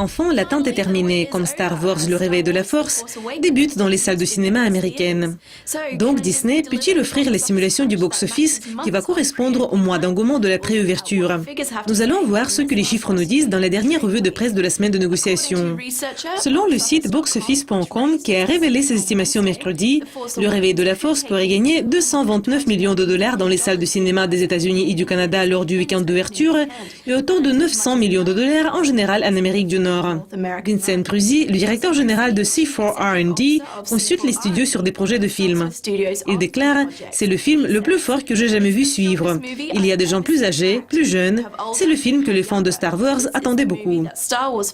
Enfin, l'attente est terminée, comme Star Wars Le Réveil de la Force débute dans les salles de cinéma américaines. Donc Disney peut-il offrir la simulation du box-office qui va correspondre au mois d'engouement de la préouverture? Nous allons voir ce que les chiffres nous disent dans la dernière revue de presse de la semaine de négociation. Selon le site boxoffice.com qui a révélé ses estimations mercredi, Le Réveil de la Force pourrait gagner 229 millions de dollars dans les salles de cinéma des États-Unis et du Canada lors du week-end d'ouverture et autour de 900 millions de dollars en général en Amérique du Nord. Vincent Truzzi, le directeur général de C4R&D, consulte les studios sur des projets de films. Il déclare « C'est le film le plus fort que j'ai jamais vu suivre. Il y a des gens plus âgés, plus jeunes. C'est le film que les fans de Star Wars attendaient beaucoup. »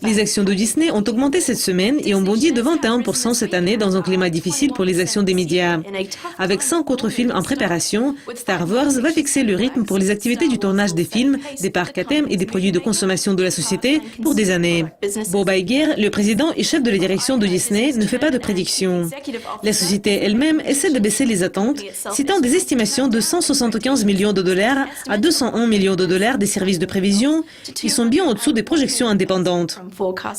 Les actions de Disney ont augmenté cette semaine et ont bondi de 21% cette année dans un climat difficile pour les actions des médias. Avec 5 autres films en préparation, Star Wars va fixer le rythme pour les activités du tournage des films, des parcs à thème et des produits de consommation de la société pour des années. Bob Iger, le président et chef de la direction de Disney, ne fait pas de prédictions. La société elle-même essaie de baisser les attentes, citant des estimations de 175 millions de dollars à 201 millions de dollars des services de prévision, qui sont bien au-dessous des projections indépendantes.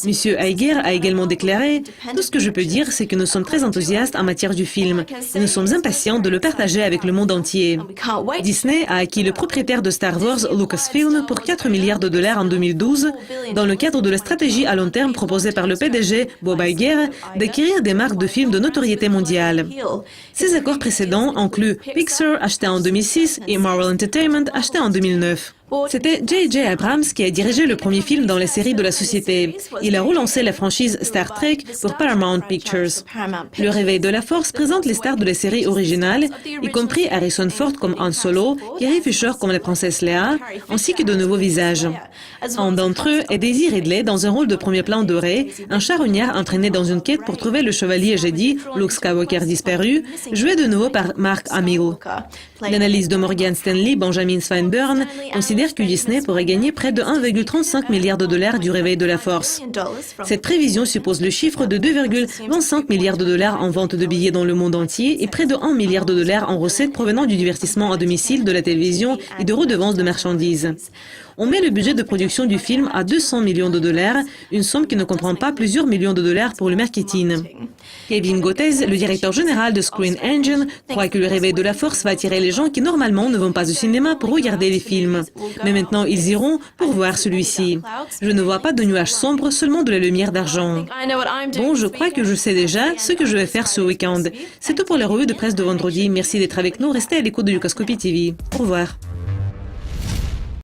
Monsieur Iger a également déclaré « Tout ce que je peux dire, c'est que nous sommes très enthousiastes en matière du film et nous sommes impatients de le partager avec le monde entier. » Disney a acquis le propriétaire de Star Wars, Lucasfilm, pour 4 milliards de dollars en 2012, dans le cadre de la stratégie à long terme proposée par le PDG Bob Iger d'acquérir des marques de films de notoriété mondiale. Ces accords précédents incluent Pixar, acheté en 2006, et Marvel Entertainment, acheté en 2009. C'était J.J. Abrams qui a dirigé le premier film dans la série de la société. Il a relancé la franchise Star Trek pour Paramount Pictures. Le Réveil de la Force présente les stars de la série originale, y compris Harrison Ford comme Han Solo, Carrie Fisher comme la princesse Leia, ainsi que de nouveaux visages. Un d'entre eux est Daisy Ridley dans un rôle de premier plan doré, un charognard entraîné dans une quête pour trouver le chevalier Jedi, Luke Skywalker disparu, joué de nouveau par Mark Hamill. L'analyse de Morgan Stanley, Benjamin Swinburne, considère que Disney pourrait gagner près de 1,35 milliard de dollars du Réveil de la Force. Cette prévision suppose le chiffre de 2,25 milliards de dollars en vente de billets dans le monde entier et près de 1 milliard de dollars en recettes provenant du divertissement à domicile, de la télévision et de redevances de marchandises. On met le budget de production du film à 200 millions de dollars, une somme qui ne comprend pas plusieurs millions de dollars pour le marketing. Kevin Goethez, le directeur général de Screen Engine, croit que Le Réveil de la Force va attirer les gens qui normalement ne vont pas au cinéma pour regarder les films. Mais maintenant, ils iront pour voir celui-ci. Je ne vois pas de nuages sombres, seulement de la lumière d'argent. Bon, je crois que je sais déjà ce que je vais faire ce week-end. C'est tout pour la revue de presse de vendredi. Merci d'être avec nous. Restez à l'écoute de Lucascopy TV. Au revoir.